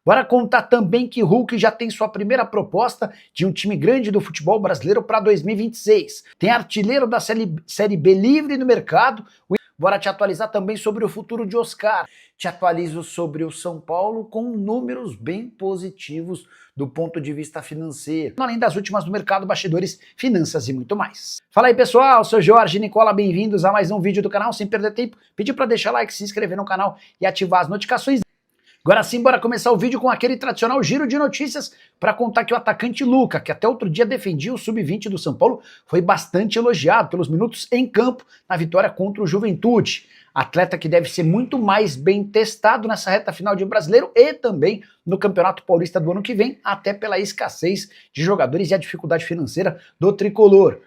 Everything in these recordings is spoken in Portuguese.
Bora contar também que Hulk já tem sua primeira proposta de um time grande do futebol brasileiro para 2026. Tem artilheiro da Série B livre no mercado. Bora te atualizar também sobre o futuro de Oscar. Te atualizo sobre o São Paulo com números bem positivos do ponto de vista financeiro, além das últimas do mercado, bastidores, finanças e muito mais. Fala aí pessoal, sou Jorge Nicola, bem-vindos a mais um vídeo do canal. Sem perder tempo, pedir para deixar like, se inscrever no canal e ativar as notificações. Agora sim, bora começar o vídeo com aquele tradicional giro de notícias para contar que o atacante Luca, que até outro dia defendia o sub-20 do São Paulo, foi bastante elogiado pelos minutos em campo na vitória contra o Juventude. Atleta que deve ser muito mais bem testado nessa reta final de Brasileiro e também no Campeonato Paulista do ano que vem, até pela escassez de jogadores e a dificuldade financeira do tricolor.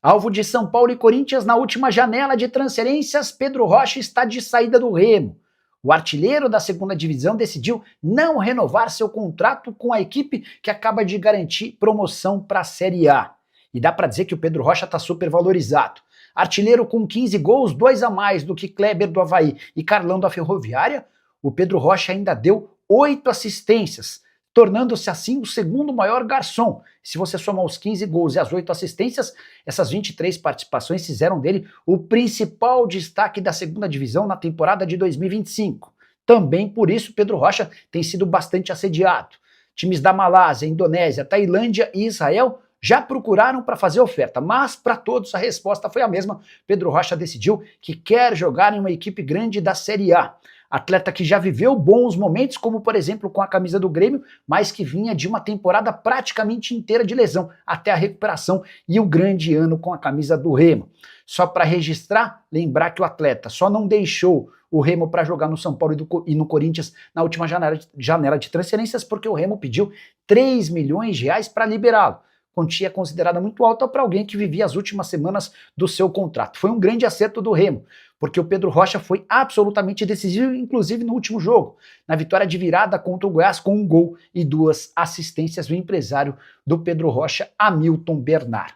Alvo de São Paulo e Corinthians na última janela de transferências, Pedro Rocha está de saída do Remo. O artilheiro da segunda divisão decidiu não renovar seu contrato com a equipe que acaba de garantir promoção para a Série A. E dá para dizer que o Pedro Rocha está super valorizado. Artilheiro com 15 gols, 2 a mais do que Kleber do Avaí e Carlão da Ferroviária, o Pedro Rocha ainda deu 8 assistências, tornando-se assim o segundo maior garçom. Se você somar os 15 gols e as 8 assistências, essas 23 participações fizeram dele o principal destaque da segunda divisão na temporada de 2025. Também por isso Pedro Rocha tem sido bastante assediado. Times da Malásia, Indonésia, Tailândia e Israel já procuraram para fazer oferta, mas para todos a resposta foi a mesma. Pedro Rocha decidiu que quer jogar em uma equipe grande da Série A. Atleta que já viveu bons momentos, como por exemplo com a camisa do Grêmio, mas que vinha de uma temporada praticamente inteira de lesão, até a recuperação e o grande ano com a camisa do Remo. Só para registrar, lembrar que o atleta só não deixou o Remo para jogar no São Paulo e no Corinthians na última janela de transferências, porque o Remo pediu 3 milhões de reais para liberá-lo. Quantia considerada muito alta para alguém que vivia as últimas semanas do seu contrato. Foi um grande acerto do Remo, porque o Pedro Rocha foi absolutamente decisivo, inclusive no último jogo, na vitória de virada contra o Goiás com 1 gol e 2 assistências do empresário do Pedro Rocha, Hamilton Bernard.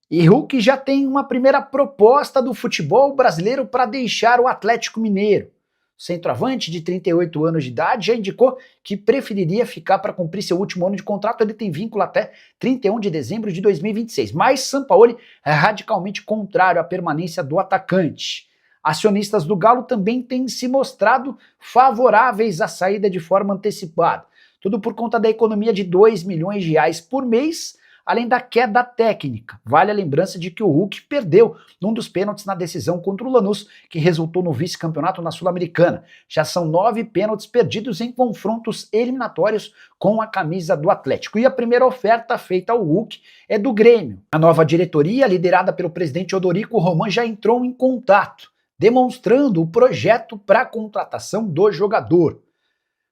E Hulk já tem uma primeira proposta do futebol brasileiro para deixar o Atlético Mineiro. O centroavante de 38 anos de idade já indicou que preferiria ficar para cumprir seu último ano de contrato. Ele tem vínculo até 31 de dezembro de 2026. Mas Sampaoli é radicalmente contrário à permanência do atacante. Acionistas do Galo também têm se mostrado favoráveis à saída de forma antecipada. Tudo por conta da economia de 2 milhões de reais por mês, além da queda técnica. Vale a lembrança de que o Hulk perdeu num dos pênaltis na decisão contra o Lanús, que resultou no vice-campeonato na Sul-Americana. Já são 9 pênaltis perdidos em confrontos eliminatórios com a camisa do Atlético. E a primeira oferta feita ao Hulk é do Grêmio. A nova diretoria, liderada pelo presidente Odorico Roman, já entrou em contato, demonstrando o projeto para a contratação do jogador.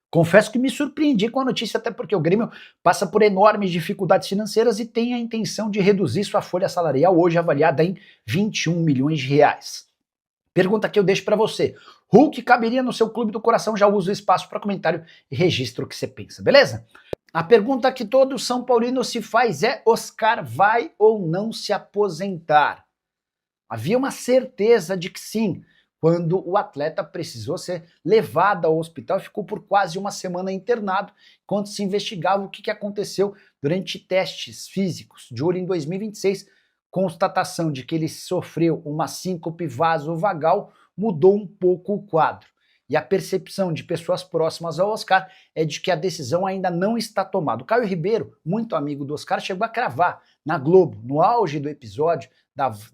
Confesso que me surpreendi com a notícia, até porque o Grêmio passa por enormes dificuldades financeiras e tem a intenção de reduzir sua folha salarial, hoje avaliada em 21 milhões de reais. Pergunta que eu deixo para você. Hulk caberia no seu clube do coração? Já usa o espaço para comentário e registra o que você pensa, beleza? A pergunta que todo São Paulino se faz é: Oscar vai ou não se aposentar? Havia uma certeza de que sim, quando o atleta precisou ser levado ao hospital e ficou por quase uma semana internado, enquanto se investigava o que aconteceu durante testes físicos. De olho em 2026, constatação de que ele sofreu uma síncope vasovagal mudou um pouco o quadro. E a percepção de pessoas próximas ao Oscar é de que a decisão ainda não está tomada. O Caio Ribeiro, muito amigo do Oscar, chegou a cravar na Globo, no auge do episódio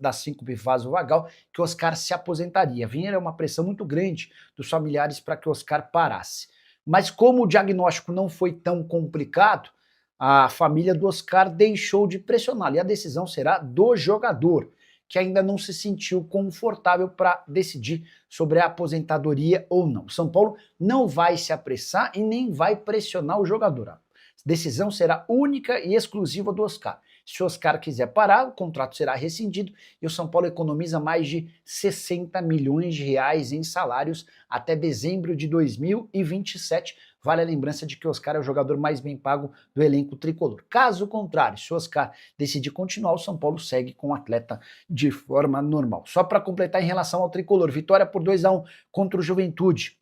da síncope vasovagal, que o Oscar se aposentaria. Vinha uma pressão muito grande dos familiares para que o Oscar parasse. Mas como o diagnóstico não foi tão complicado, a família do Oscar deixou de pressionar, e a decisão será do jogador, que ainda não se sentiu confortável para decidir sobre a aposentadoria ou não. São Paulo não vai se apressar e nem vai pressionar o jogador. A decisão será única e exclusiva do Oscar. Se o Oscar quiser parar, o contrato será rescindido e o São Paulo economiza mais de 60 milhões de reais em salários até dezembro de 2027. Vale a lembrança de que o Oscar é o jogador mais bem pago do elenco tricolor. Caso contrário, se o Oscar decidir continuar, o São Paulo segue com o atleta de forma normal. Só para completar em relação ao tricolor, vitória por 2 a 1 contra o Juventude.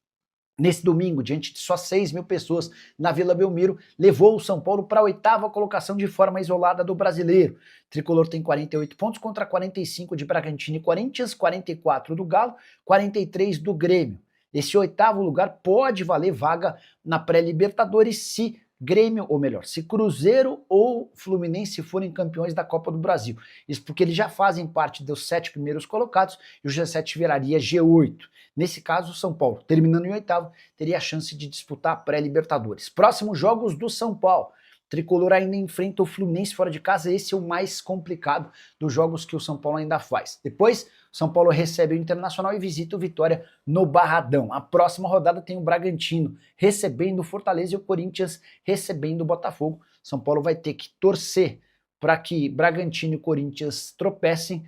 nesse domingo, diante de só 6 mil pessoas na Vila Belmiro, levou o São Paulo para a 8ª colocação de forma isolada do Brasileiro. O Tricolor tem 48 pontos contra 45 de Bragantino e Corinthians, 44 do Galo, 43 do Grêmio. Esse 8º lugar pode valer vaga na pré-Libertadores se Grêmio, ou melhor, se Cruzeiro ou Fluminense forem campeões da Copa do Brasil. Isso porque eles já fazem parte dos 7 primeiros colocados e o G7 viraria G8. Nesse caso, o São Paulo, terminando em 8º, teria a chance de disputar a pré-Libertadores. Próximos jogos do São Paulo. O Tricolor ainda enfrenta o Fluminense fora de casa, esse é o mais complicado dos jogos que o São Paulo ainda faz. Depois, o São Paulo recebe o Internacional e visita o Vitória no Barradão. A próxima rodada tem o Bragantino recebendo o Fortaleza e o Corinthians recebendo o Botafogo. São Paulo vai ter que torcer para que Bragantino e Corinthians tropecem,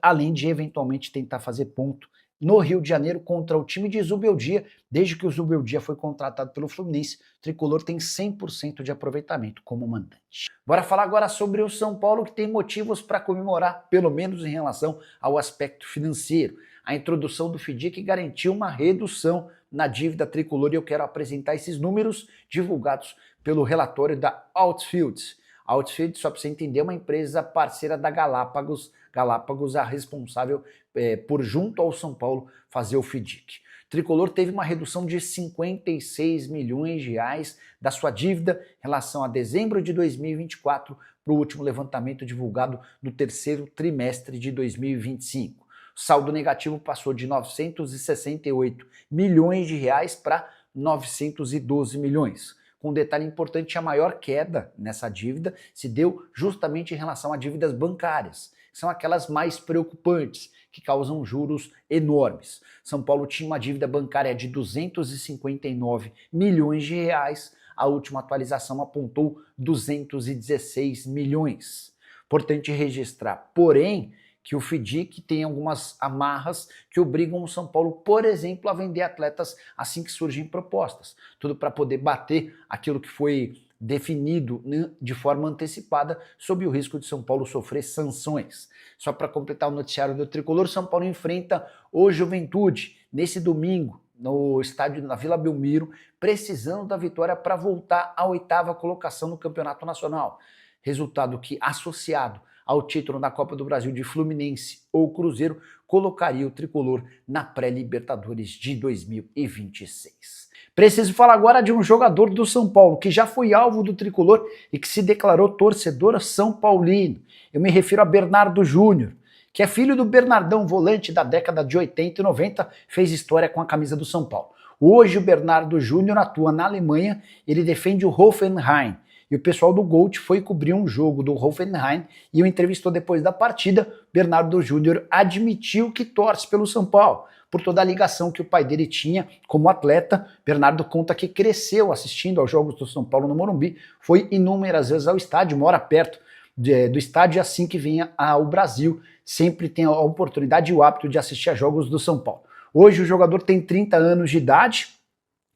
além de eventualmente tentar fazer ponto no Rio de Janeiro contra o time de Zubeldia. Desde que o Zubeldia foi contratado pelo Fluminense, o Tricolor tem 100% de aproveitamento como mandante. Bora falar agora sobre o São Paulo, que tem motivos para comemorar, pelo menos em relação ao aspecto financeiro. A introdução do FDIC garantiu uma redução na dívida tricolor e eu quero apresentar esses números divulgados pelo relatório da Outfields. A Outfields, só para você entender, é uma empresa parceira da Galápagos. Galápagos é a responsável por, junto ao São Paulo, fazer o FDIC. O Tricolor teve uma redução de 56 milhões de reais da sua dívida em relação a dezembro de 2024 para o último levantamento divulgado no terceiro trimestre de 2025. O saldo negativo passou de 968 milhões de reais para 912 milhões. Com um detalhe importante, a maior queda nessa dívida se deu justamente em relação a dívidas bancárias, que são aquelas mais preocupantes, que causam juros enormes. São Paulo tinha uma dívida bancária de 259 milhões de reais, a última atualização apontou 216 milhões. Importante registrar, porém, que o FDIC tem algumas amarras que obrigam o São Paulo, por exemplo, a vender atletas assim que surgem propostas. Tudo para poder bater aquilo que foi definido, né, de forma antecipada, sob o risco de São Paulo sofrer sanções. Só para completar o noticiário do Tricolor, São Paulo enfrenta o Juventude nesse domingo, no estádio na Vila Belmiro, precisando da vitória para voltar à 8ª colocação no Campeonato Nacional. Resultado que, associado ao título da Copa do Brasil de Fluminense ou Cruzeiro, colocaria o Tricolor na pré-Libertadores de 2026. Preciso falar agora de um jogador do São Paulo que já foi alvo do Tricolor e que se declarou torcedor são paulino. Eu me refiro a Bernardo Júnior, que é filho do Bernardão, volante da década de 80 e 90, fez história com a camisa do São Paulo. Hoje o Bernardo Júnior atua na Alemanha, ele defende o Hoffenheim. E o pessoal do Gold foi cobrir um jogo do Hoffenheim e o entrevistou depois da partida. Bernardo Júnior admitiu que torce pelo São Paulo, por toda a ligação que o pai dele tinha como atleta. Bernardo conta que cresceu assistindo aos jogos do São Paulo no Morumbi, foi inúmeras vezes ao estádio, mora perto do estádio, assim que vinha ao Brasil, sempre tem a oportunidade e o hábito de assistir a jogos do São Paulo. Hoje o jogador tem 30 anos de idade,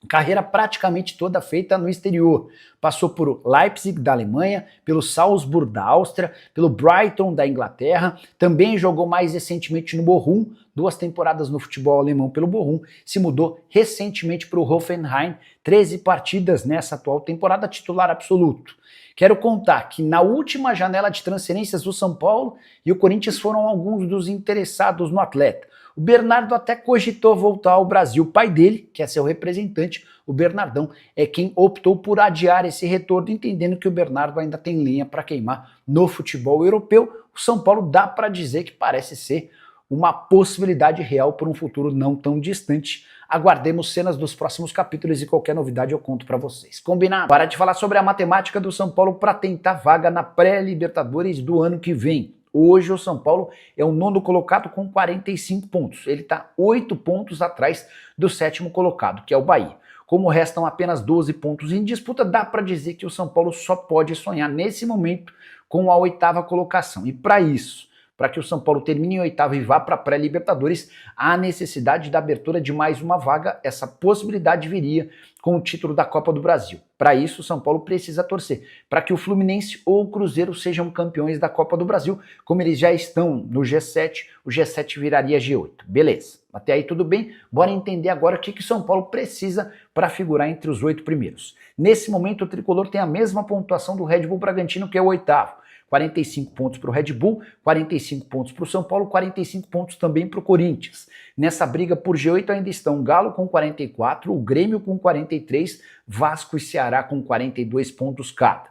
carreira praticamente toda feita no exterior. Passou por Leipzig, da Alemanha, pelo Salzburg, da Áustria, pelo Brighton, da Inglaterra, também jogou mais recentemente no Bochum, 2 temporadas no futebol alemão pelo Bochum, se mudou recentemente para o Hoffenheim, 13 partidas nessa atual temporada, titular absoluto. Quero contar que na última janela de transferências do São Paulo e o Corinthians foram alguns dos interessados no atleta. O Bernardo até cogitou voltar ao Brasil. O pai dele, que é seu representante, o Bernardão, é quem optou por adiar esse retorno, entendendo que o Bernardo ainda tem lenha para queimar no futebol europeu. O São Paulo dá para dizer que parece ser uma possibilidade real por um futuro não tão distante. Aguardemos cenas dos próximos capítulos e qualquer novidade eu conto para vocês. Combinado? Para de falar sobre a matemática do São Paulo para tentar vaga na pré-Libertadores do ano que vem. Hoje o São Paulo é o 9º colocado com 45 pontos. Ele está 8 pontos atrás do 7º colocado, que é o Bahia. Como restam apenas 12 pontos em disputa, dá para dizer que o São Paulo só pode sonhar nesse momento com a 8ª colocação. E para isso, para que o São Paulo termine em oitavo e vá para a pré-Libertadores, há necessidade da abertura de mais uma vaga. Essa possibilidade viria com o título da Copa do Brasil. Para isso, o São Paulo precisa torcer para que o Fluminense ou o Cruzeiro sejam campeões da Copa do Brasil, como eles já estão no G7, o G7 viraria G8. Beleza, até aí tudo bem? Bora entender agora o que o São Paulo precisa para figurar entre os 8 primeiros. Nesse momento, o tricolor tem a mesma pontuação do Red Bull Bragantino, que é o oitavo. 45 pontos para o Red Bull, 45 pontos para o São Paulo, 45 pontos também para o Corinthians. Nessa briga por G8 ainda estão Galo com 44, o Grêmio com 43, Vasco e Ceará com 42 pontos cada.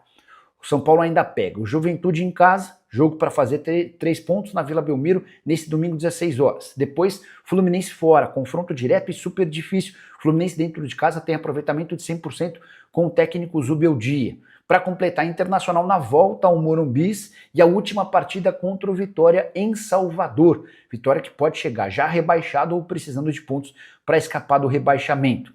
O São Paulo ainda pega o Juventude em casa, jogo para fazer 3 pontos na Vila Belmiro nesse domingo 16 horas. Depois, Fluminense fora, confronto direto e super difícil. Fluminense dentro de casa tem aproveitamento de 100% com o técnico Zubeldia. Para completar, Internacional na volta ao Morumbi e a última partida contra o Vitória em Salvador. Vitória que pode chegar já rebaixado ou precisando de pontos para escapar do rebaixamento.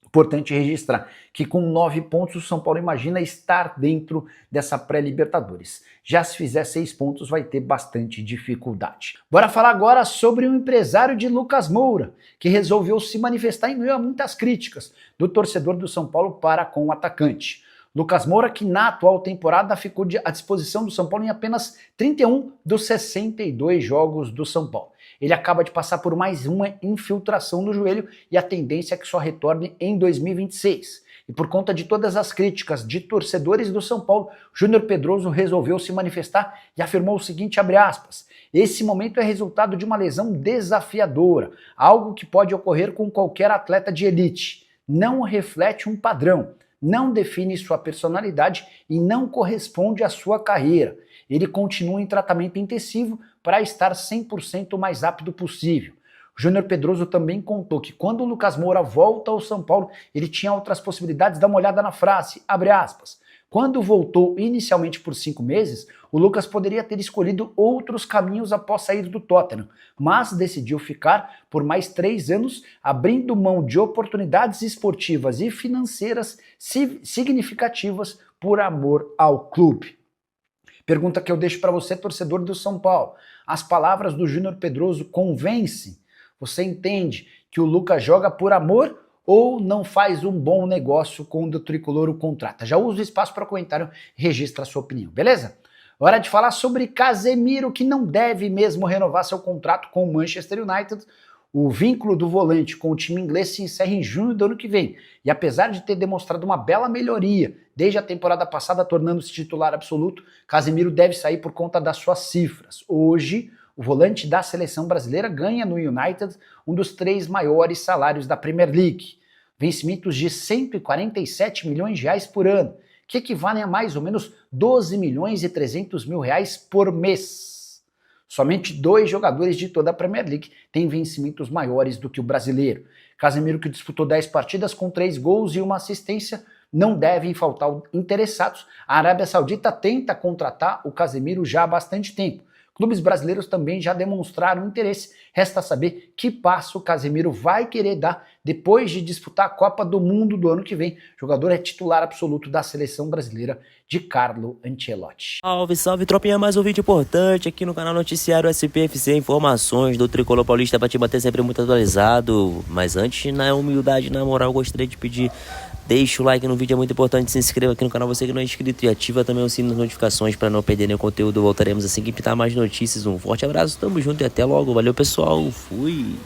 Importante registrar que com 9 pontos o São Paulo imagina estar dentro dessa pré-Libertadores. Já se fizer 6 pontos vai ter bastante dificuldade. Bora falar agora sobre o empresário de Lucas Moura, que resolveu se manifestar em meio a muitas críticas do torcedor do São Paulo para com o atacante. Lucas Moura, que na atual temporada ficou à disposição do São Paulo em apenas 31 dos 62 jogos do São Paulo. Ele acaba de passar por mais uma infiltração no joelho e a tendência é que só retorne em 2026. E por conta de todas as críticas de torcedores do São Paulo, Júnior Pedroso resolveu se manifestar e afirmou o seguinte, abre aspas, esse momento é resultado de uma lesão desafiadora, algo que pode ocorrer com qualquer atleta de elite. Não reflete um padrão. Não define sua personalidade e não corresponde à sua carreira. Ele continua em tratamento intensivo para estar 100% o mais rápido possível. O Júnior Pedroso também contou que quando o Lucas Moura volta ao São Paulo, ele tinha outras possibilidades. Dá uma olhada na frase, abre aspas. Quando voltou inicialmente por 5 meses, o Lucas poderia ter escolhido outros caminhos após sair do Tottenham, mas decidiu ficar por mais 3 anos, abrindo mão de oportunidades esportivas e financeiras significativas por amor ao clube. Pergunta que eu deixo para você, torcedor do São Paulo. As palavras do Júnior Pedroso convencem? Você entende que o Lucas joga por amor ou não faz um bom negócio quando o tricolor o contrata? Já usa o espaço para comentário, registra a sua opinião, beleza? Hora de falar sobre Casemiro, que não deve mesmo renovar seu contrato com o Manchester United. O vínculo do volante com o time inglês se encerra em junho do ano que vem. E apesar de ter demonstrado uma bela melhoria desde a temporada passada, tornando-se titular absoluto, Casemiro deve sair por conta das suas cifras. Hoje, o volante da seleção brasileira ganha no United um dos 3 maiores salários da Premier League. Vencimentos de 147 milhões de reais por ano, que equivalem a mais ou menos 12 milhões e 300 mil reais por mês. Somente 2 jogadores de toda a Premier League têm vencimentos maiores do que o brasileiro. Casemiro, que disputou 10 partidas com 3 gols e 1 assistência, não devem faltar interessados. A Arábia Saudita tenta contratar o Casemiro já há bastante tempo. Clubes brasileiros também já demonstraram interesse. Resta saber que passo o Casemiro vai querer dar depois de disputar a Copa do Mundo do ano que vem. O jogador é titular absoluto da seleção brasileira de Carlo Ancelotti. Salve, salve, tropinha, mais um vídeo importante aqui no canal Noticiário SPFC, informações do Tricolor Paulista para te manter sempre muito atualizado. Mas antes, na humildade, na moral, gostaria de pedir, deixa o like no vídeo, é muito importante, se inscreva aqui no canal, você que não é inscrito, e ativa também o sino das notificações para não perder nenhum conteúdo. Voltaremos assim que pintar mais notícias. Um forte abraço, tamo junto e até logo. Valeu, pessoal, fui!